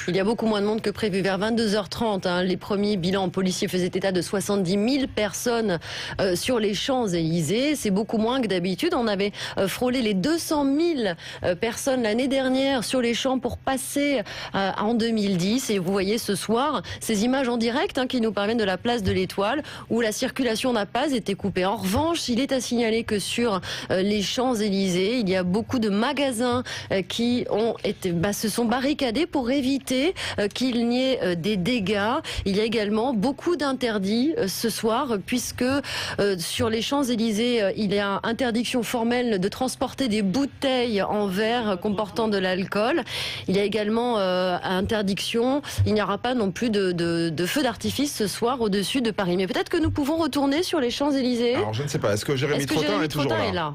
Il y a beaucoup moins de monde que prévu. Vers 22h30, les premiers bilans policiers faisaient état de 70 000 personnes sur les Champs-Élysées. C'est beaucoup moins que d'habitude. On avait frôlé les 200 000 personnes l'année dernière sur les champs pour passer en 2010. Et vous voyez ce soir ces images en direct qui nous parviennent de la place de l'Étoile où la circulation n'a pas été coupée. En revanche, il est à signaler que sur les Champs-Élysées, il y a beaucoup de magasins qui se sont barricadés pour éviter qu'il n'y ait des dégâts. Il y a également beaucoup d'interdits ce soir puisque sur les Champs-Élysées, il y a interdiction formelle de transporter des bouteilles en verre comportant de l'alcool. Il y a également interdiction, il n'y aura pas non plus de feux d'artifice ce soir au-dessus de Paris. Mais peut-être que nous pouvons retourner sur les Champs-Élysées. Alors je ne sais pas, est-ce que Jérémy Trottin est toujours là?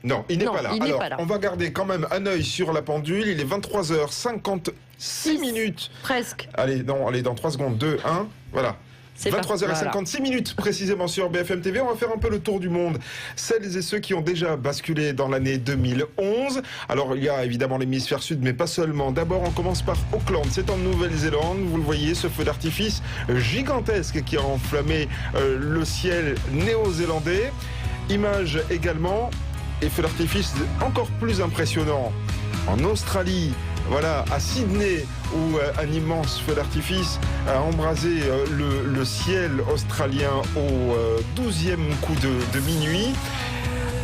Non, il n'est pas là. Alors, on va garder quand même un œil sur la pendule. Il est 23h56 minutes. Presque. Allez, dans 3 secondes. 2, 1, voilà. 23h56 minutes précisément sur BFM TV. On va faire un peu le tour du monde. Celles et ceux qui ont déjà basculé dans l'année 2011. Alors, il y a évidemment l'hémisphère sud, mais pas seulement. D'abord, on commence par Auckland. C'est en Nouvelle-Zélande. Vous le voyez, ce feu d'artifice gigantesque qui a enflammé le ciel néo-zélandais. Image également. Et feu d'artifice encore plus impressionnant en Australie, voilà, à Sydney, où un immense feu d'artifice a embrasé le ciel australien au 12e coup de minuit.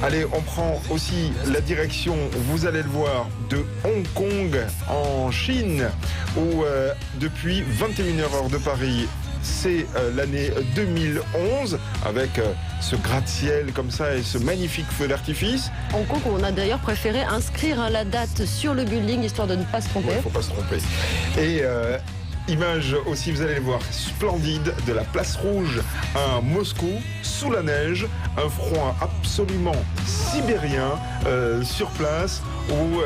Allez, on prend aussi la direction, vous allez le voir, de Hong Kong en Chine, où depuis 21h heure de Paris, c'est l'année 2011 avec ce gratte-ciel comme ça et ce magnifique feu d'artifice. Hong Kong, on a d'ailleurs préféré inscrire la date sur le building histoire de ne pas se tromper. Il ne faut pas se tromper. Et image aussi, vous allez le voir, splendide de la place rouge à Moscou, sous la neige, un froid absolument sibérien sur place où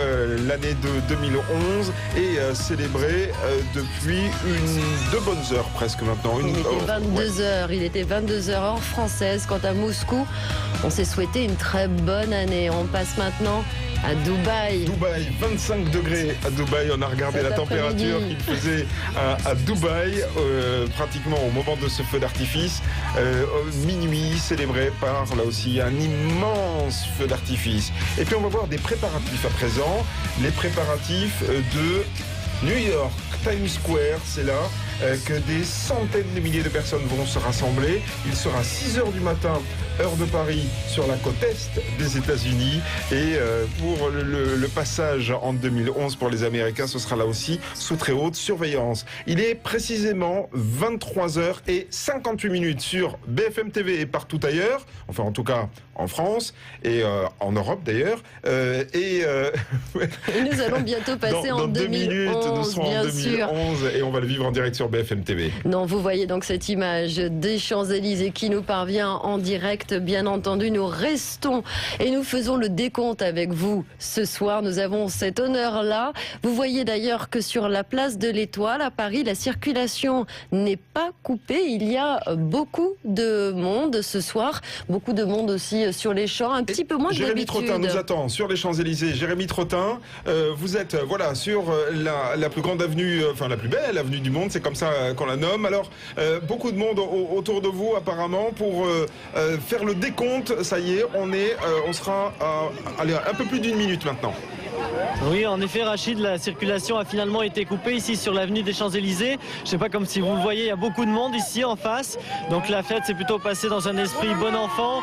l'année de 2011 est célébrée depuis de bonnes heures presque maintenant. Il était 22h heure française. Quant à Moscou, on s'est souhaité une très bonne année. On passe maintenant à Dubaï. Dubaï, 25 degrés à Dubaï. On a regardé la température qu'il faisait à Dubaï, pratiquement au moment de ce feu d'artifice. Minuit, célébré par, là aussi, un immense feu d'artifice. Et puis on va voir des préparatifs à présent. Les préparatifs de New York, Times Square, c'est là que des centaines de milliers de personnes vont se rassembler. Il sera 6h du matin, heure de Paris, sur la côte est des États-Unis. Et pour le passage en 2011 pour les Américains, ce sera là aussi sous très haute surveillance. Il est précisément 23h58 sur BFM TV et partout ailleurs, enfin en tout cas en France et en Europe d'ailleurs. Et nous allons bientôt passer en 2 minutes, nous serons en 2011 et on va le vivre en direct sur BFM TV. Non, vous voyez donc cette image des Champs-Élysées qui nous parvient en direct. Bien entendu, nous restons et nous faisons le décompte avec vous ce soir. Nous avons cet honneur-là. Vous voyez d'ailleurs que sur la place de l'Étoile à Paris, la circulation n'est pas coupée. Il y a beaucoup de monde ce soir. Beaucoup de monde aussi sur les champs. Un petit peu moins que d'habitude. Jérémy Trottin nous attend sur les Champs-Élysées. Jérémy Trottin, vous êtes sur la plus grande avenue, enfin la plus belle avenue du monde, c'est comme ça qu'on la nomme. Alors, beaucoup de monde autour de vous apparemment pour faire le décompte. Ça y est, on sera à un peu plus d'1 minute maintenant. Oui, en effet, Rachid, la circulation a finalement été coupée ici sur l'avenue des Champs-Élysées. Je ne sais pas, comme si vous le voyez, il y a beaucoup de monde ici en face. Donc la fête s'est plutôt passée dans un esprit bon enfant.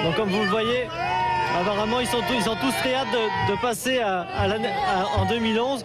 Donc comme vous le voyez, apparemment ils ont tous très hâte de passer en 2011.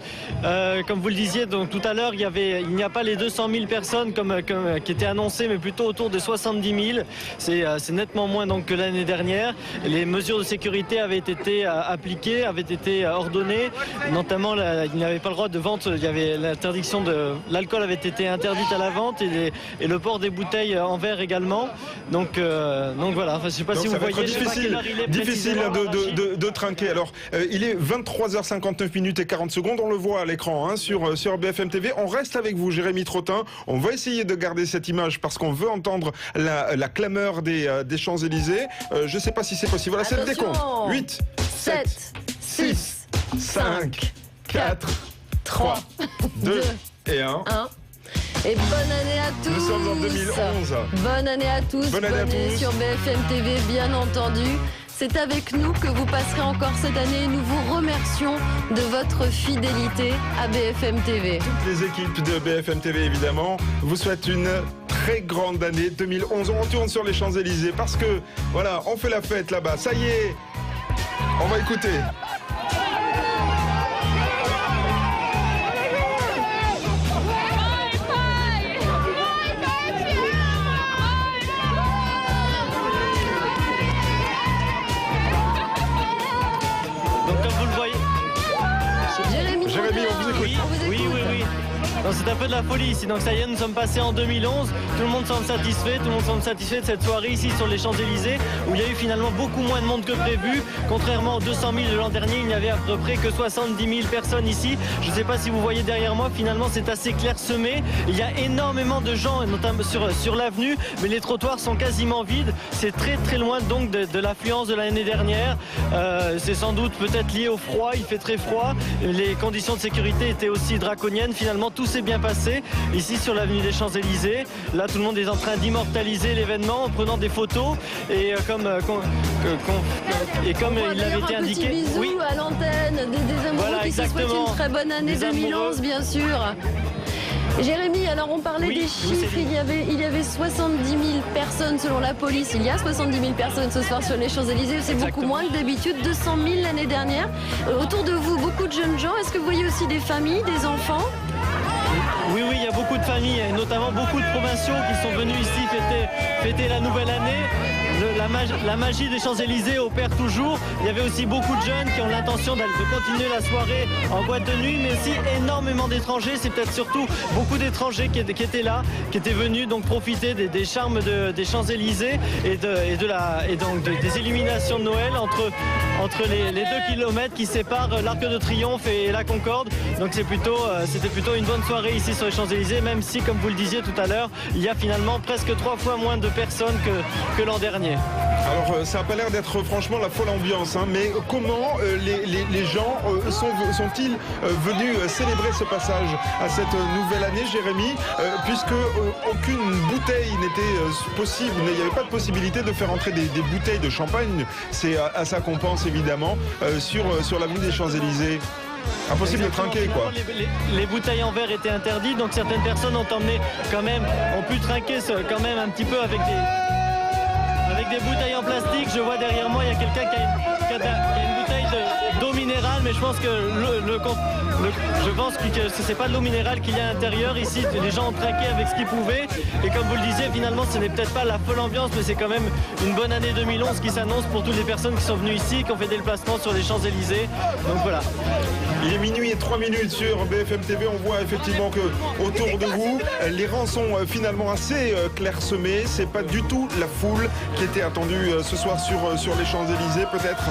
Comme vous le disiez donc tout à l'heure, il n'y a pas les 200 000 personnes qui étaient annoncées, mais plutôt autour de 70 000. C'est nettement moins donc que l'année dernière. Les mesures de sécurité avaient été appliquées, avaient été ordonnées. Notamment, il n'y avait pas le droit de vente. Il y avait l'interdiction de l'alcool avait été interdite à la vente et le port des bouteilles en verre également. Donc voilà. Enfin, je ne sais pas si vous voyez. Difficile de trinquer. Alors, il est 23h59 et 40 secondes. On le voit à l'écran sur BFM TV. On reste avec vous, Jérémy Trottin. On va essayer de garder cette image parce qu'on veut entendre la clameur des Champs-Élysées. Je ne sais pas si c'est possible. Voilà, c'est le décompte. 8, 7, 6, 5, 4, 3, 2 et 1. Et bonne année à tous. Nous sommes en 2011. Bonne année à tous. Bonne année sur BFM TV, bien entendu. C'est avec nous que vous passerez encore cette année. Nous vous remercions de votre fidélité à BFM TV. Toutes les équipes de BFM TV, évidemment, vous souhaitent une très grande année 2011. On retourne sur les Champs-Élysées parce que, voilà, on fait la fête là-bas. Ça y est, on va écouter. Jérémy, on vous écoute. Oui. C'est un peu de la folie ici. Donc ça y est, nous sommes passés en 2011. Tout le monde semble satisfait. Tout le monde semble satisfait de cette soirée ici sur les Champs-Élysées où il y a eu finalement beaucoup moins de monde que prévu. Contrairement aux 200 000 de l'an dernier, il n'y avait à peu près que 70 000 personnes ici. Je ne sais pas si vous voyez derrière moi, finalement c'est assez clairsemé. Il y a énormément de gens, notamment sur l'avenue, mais les trottoirs sont quasiment vides. C'est très loin donc de l'affluence de l'année dernière. C'est sans doute peut-être lié au froid. Il fait très froid. Les conditions de sécurité étaient aussi draconiennes. Finalement, tout s'est bien passé ici sur l'avenue des Champs-Élysées. Là, tout le monde est en train d'immortaliser l'événement en prenant des photos et comme il avait été indiqué. Bisous oui, à l'antenne des amoureux voilà, qui se souhaitent une très bonne année 2011, bien sûr. Jérémy, alors on parlait des chiffres, il y avait 70 000 personnes selon la police, il y a 70 000 personnes ce soir sur les Champs-Élysées, c'est beaucoup moins que d'habitude, 200 000 l'année dernière. Autour de vous, beaucoup de jeunes gens, est-ce que vous voyez aussi des familles, des enfants ? Oui, il y a beaucoup de familles, et notamment beaucoup de provinciaux qui sont venus ici fêter la nouvelle année. La magie des Champs-Élysées opère toujours. Il y avait aussi beaucoup de jeunes qui ont l'intention de continuer la soirée en boîte de nuit, mais aussi énormément d'étrangers. C'est peut-être surtout beaucoup d'étrangers qui étaient là, qui étaient venus donc profiter des charmes des Champs-Élysées et donc des illuminations de Noël entre les 2 kilomètres qui séparent l'Arc de Triomphe et la Concorde. Donc c'était plutôt une bonne soirée ici sur les Champs-Élysées, même si, comme vous le disiez tout à l'heure, il y a finalement presque 3 fois moins de personnes que l'an dernier. Alors ça n'a pas l'air d'être franchement la folle ambiance, hein, mais comment les gens sont-ils venus célébrer ce passage à cette nouvelle année, Jérémy, puisque aucune bouteille n'était possible, il n'y avait pas de possibilité de faire entrer des bouteilles de champagne, c'est à ça qu'on pense évidemment, sur l'avenue des Champs-Élysées. Impossible de trinquer quoi. Les bouteilles en verre étaient interdites, donc certaines personnes ont pu trinquer quand même un petit peu avec des bouteilles en plastique. Je vois derrière moi, il y a quelqu'un qui a une bouteille d'eau minérale, mais je pense que c'est pas de l'eau minérale qu'il y a à l'intérieur. Ici, les gens ont trinqué avec ce qu'ils pouvaient. Et comme vous le disiez, finalement, ce n'est peut-être pas la folle ambiance, mais c'est quand même une bonne année 2011 qui s'annonce pour toutes les personnes qui sont venues ici, qui ont fait des déplacements sur les Champs-Élysées. Donc voilà. Il est minuit et 3 minutes sur BFM TV. On voit effectivement que autour de vous, les rangs sont finalement assez clairsemés. C'est pas du tout la foule qui était attendue ce soir sur les Champs-Élysées. Peut-être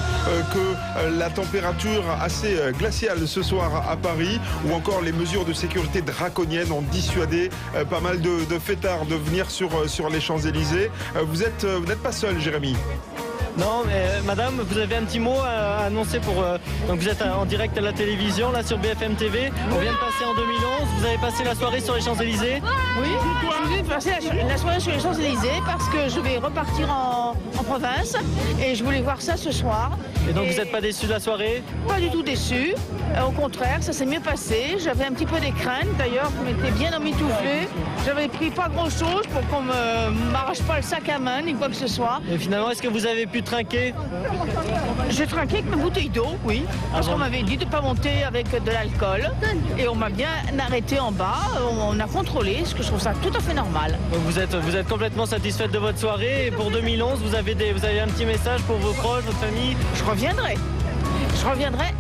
que la température assez glaciale ce soir à Paris, ou encore les mesures de sécurité draconiennes ont dissuadé pas mal de fêtards de venir sur les Champs-Élysées. Vous n'êtes pas seul, Jérémy. Non, mais madame, vous avez un petit mot à annoncer donc vous êtes en direct à la télévision, là sur BFM TV. On vient de passer en 2011. Vous avez passé la soirée sur les Champs-Élysées ? Oui, je vais passer la soirée sur les Champs-Élysées parce que je vais repartir en province et je voulais voir ça ce soir. Et donc vous n'êtes pas déçu de la soirée ? Pas du tout déçu. Au contraire, ça s'est mieux passé. J'avais un petit peu des craintes d'ailleurs, je m'étais bien emmitouflée. J'avais pris pas grand-chose pour qu'on ne m'arrache pas le sac à main ni quoi que ce soit. Et finalement, est-ce que vous avez pu trinquer ? J'ai trinqué avec ma bouteille d'eau, oui. Parce qu'on m'avait dit de ne pas monter avec de l'alcool. Et on m'a bien arrêté en bas. On a contrôlé, ce que je trouve ça tout à fait normal. Donc vous êtes complètement satisfaite de votre soirée. Et pour 2011, vous avez un petit message pour vos proches, votre famille ? Je reviendrai.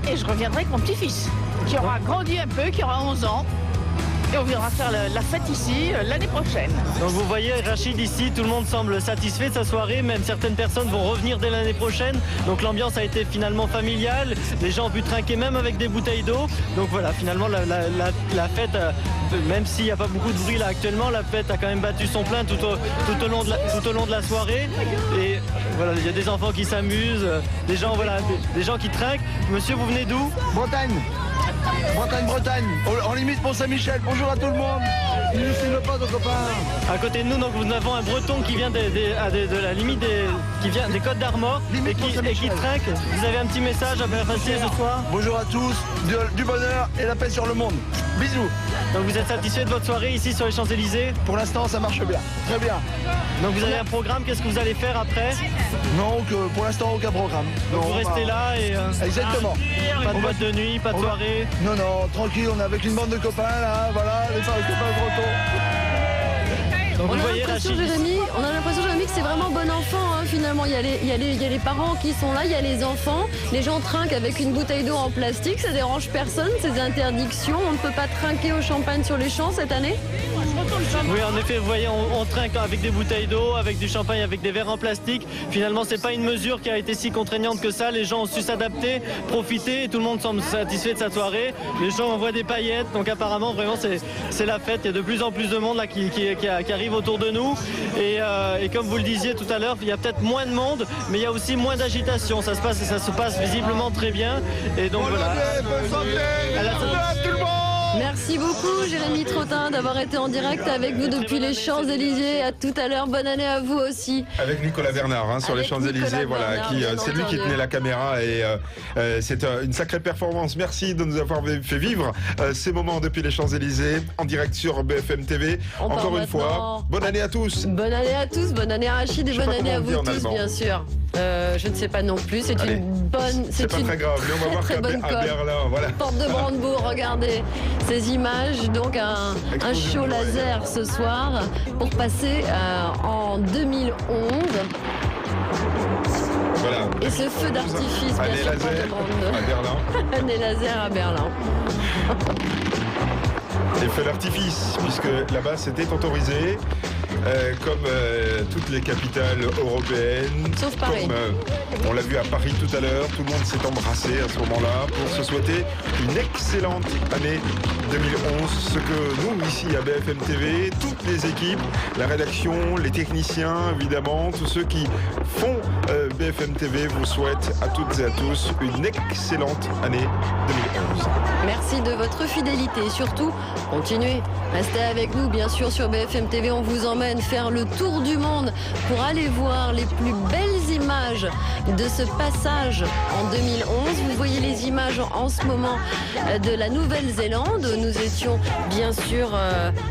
Et je reviendrai avec mon petit-fils, qui aura grandi un peu, qui aura 11 ans. Et on viendra faire la fête ici l'année prochaine. Donc vous voyez, Rachid, ici, tout le monde semble satisfait de sa soirée. Même certaines personnes vont revenir dès l'année prochaine. Donc l'ambiance a été finalement familiale. Les gens ont pu trinquer même avec des bouteilles d'eau. Donc voilà, finalement, la fête, même s'il n'y a pas beaucoup de bruit là actuellement, la fête a quand même battu son plein tout au long de la soirée. Et voilà, il y a des enfants qui s'amusent, des gens qui trinquent. Monsieur, vous venez d'où ? Montagne. Bretagne, en limite Mont-Saint-Michel. Bonjour à tout le monde. Ne filme pas nos copains. À côté de nous, donc, nous avons un Breton qui vient de la limite qui vient des Côtes d'Armor et qui trinque. Vous avez un petit message à faire passer ce soir? Bonjour à tous, du bonheur et la paix sur le monde. Bisous. Donc vous êtes satisfait de votre soirée ici sur les Champs-Élysées? Pour l'instant, ça marche bien. Très bien. Donc vous avez un programme, qu'est-ce que vous allez faire après? Non, pour l'instant, aucun programme. Donc vous restez là et... Exactement. Pas de boîte de nuit, pas de soirée? Non, tranquille, on est avec une bande de copains là, voilà, les copains bretons. Donc On a l'impression, Jérémy, que c'est vraiment bon enfant, hein, finalement. Il y a les parents qui sont là, il y a les enfants. Les gens trinquent avec une bouteille d'eau en plastique, ça dérange personne, ces interdictions. On ne peut pas trinquer au champagne sur les champs cette année? Oui, en effet, vous voyez, on trinque avec des bouteilles d'eau, avec du champagne, avec des verres en plastique. Finalement, c'est pas une mesure qui a été si contraignante que ça. Les gens ont su s'adapter, profiter, et tout le monde semble satisfait de sa soirée. Les gens envoient des paillettes, donc apparemment, vraiment, c'est la fête. Il y a de plus en plus de monde là qui arrive autour de nous. Et comme vous le disiez tout à l'heure, il y a peut-être moins de monde, mais il y a aussi moins d'agitation. Ça se passe visiblement très bien. Et donc voilà. Merci beaucoup Jérémy Trottin d'avoir été en direct avec vous depuis les Champs-Élysées. À tout à l'heure, bonne année à vous aussi. Avec Nicolas Bernard sur les Champs-Élysées, voilà, c'est lui qui tenait la caméra et c'est une sacrée performance. Merci de nous avoir fait vivre ces moments depuis les Champs-Élysées en direct sur BFM TV. Encore une fois, bonne année à tous. Bonne année à tous, bonne année à Rachid et bonne année à vous tous, bien sûr. Je ne sais pas non plus, c'est une bonne... C'est pas très grave, mais on va voir qu'à Berlin, voilà. Porte de Brandebourg, regardez ces images, donc un show laser ce soir pour passer en 2011. Voilà. Et ce feu d'artifice, bien sûr, Porte de Brandebourg. À Berlin. Année laser à Berlin. Les feux d'artifice, puisque là-bas c'était autorisé, comme toutes les capitales européennes. Sauf Paris. Comme on l'a vu à Paris tout à l'heure, tout le monde s'est embrassé à ce moment-là pour se souhaiter une excellente année 2011. Ce que nous, ici à BFM TV, toutes les équipes, la rédaction, les techniciens, évidemment, tous ceux qui font BFM TV vous souhaitent à toutes et à tous une excellente année 2011. Merci de votre fidélité et surtout, continuez. Restez avec nous, bien sûr, sur BFM TV. On vous emmène faire le tour du monde pour aller voir les plus belles images de ce passage en 2011. Vous voyez les images en ce moment de la Nouvelle-Zélande. Nous étions, bien sûr,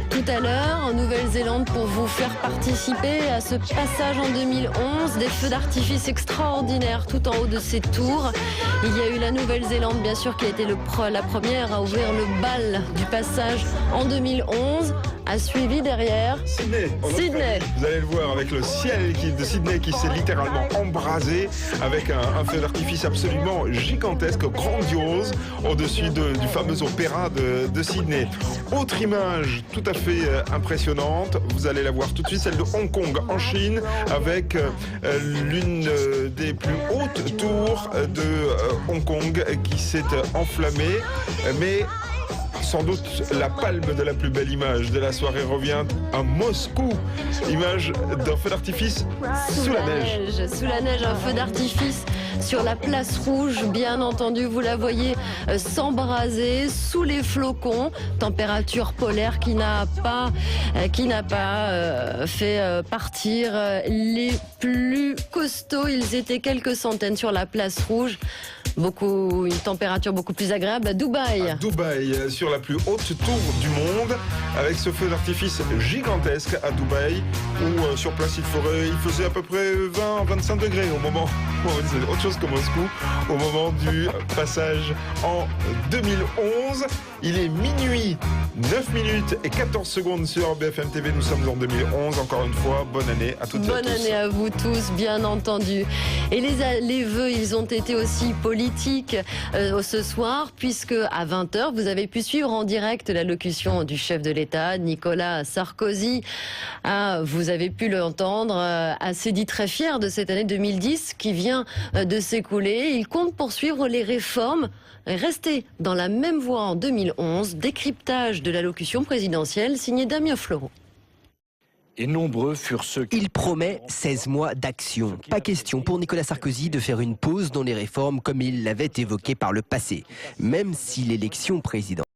tout à l'heure en Nouvelle-Zélande pour vous faire participer à ce passage en 2011. Des feux d'artifice extraordinaires tout en haut de ces tours. Il y a eu la Nouvelle-Zélande, bien sûr, qui a été la première à ouvrir le bal du passage en 2011. A suivi derrière Sydney. Vous allez le voir avec le ciel de Sydney qui s'est littéralement embrasé avec un feu d'artifice absolument gigantesque, grandiose au-dessus du fameux opéra de Sydney. Autre image tout à fait impressionnante, vous allez la voir tout de suite, celle de Hong Kong en Chine avec l'une des plus hautes tours de Hong Kong qui s'est enflammée, mais sans doute la palme de la plus belle image de la soirée revient à Moscou. Image d'un feu d'artifice sous la neige. Sous la neige, un feu d'artifice sur la place rouge, bien entendu, vous la voyez s'embraser sous les flocons. Température polaire qui n'a pas fait partir les plus costauds. Ils étaient quelques centaines sur la place rouge. Une température beaucoup plus agréable à Dubaï. À Dubaï, sur la plus haute tour du monde, avec ce feu d'artifice gigantesque à Dubaï, où sur place il faisait à peu près 20-25 degrés au moment, c'est autre chose que Moscou, au moment du passage en 2011. Il est minuit, 9 minutes et 14 secondes sur BFM TV. Nous sommes en 2011. Encore une fois, bonne année à toutes et à tous. Bonne année à vous tous, bien entendu. Et les vœux, ils ont été aussi politiques ce soir, puisque à 20h, vous avez pu suivre en direct l'allocution du chef de l'État, Nicolas Sarkozy. Vous avez pu l'entendre, assez dit très fier de cette année 2010 qui vient de s'écouler. Il compte poursuivre les réformes. Rester dans la même voie en 2011, décryptage de l'allocution présidentielle signée Damien Fleureau. Et nombreux furent ceux qui... Il promet 16 mois d'action. Pas question pour Nicolas Sarkozy de faire une pause dans les réformes comme il l'avait évoqué par le passé, même si l'élection présidentielle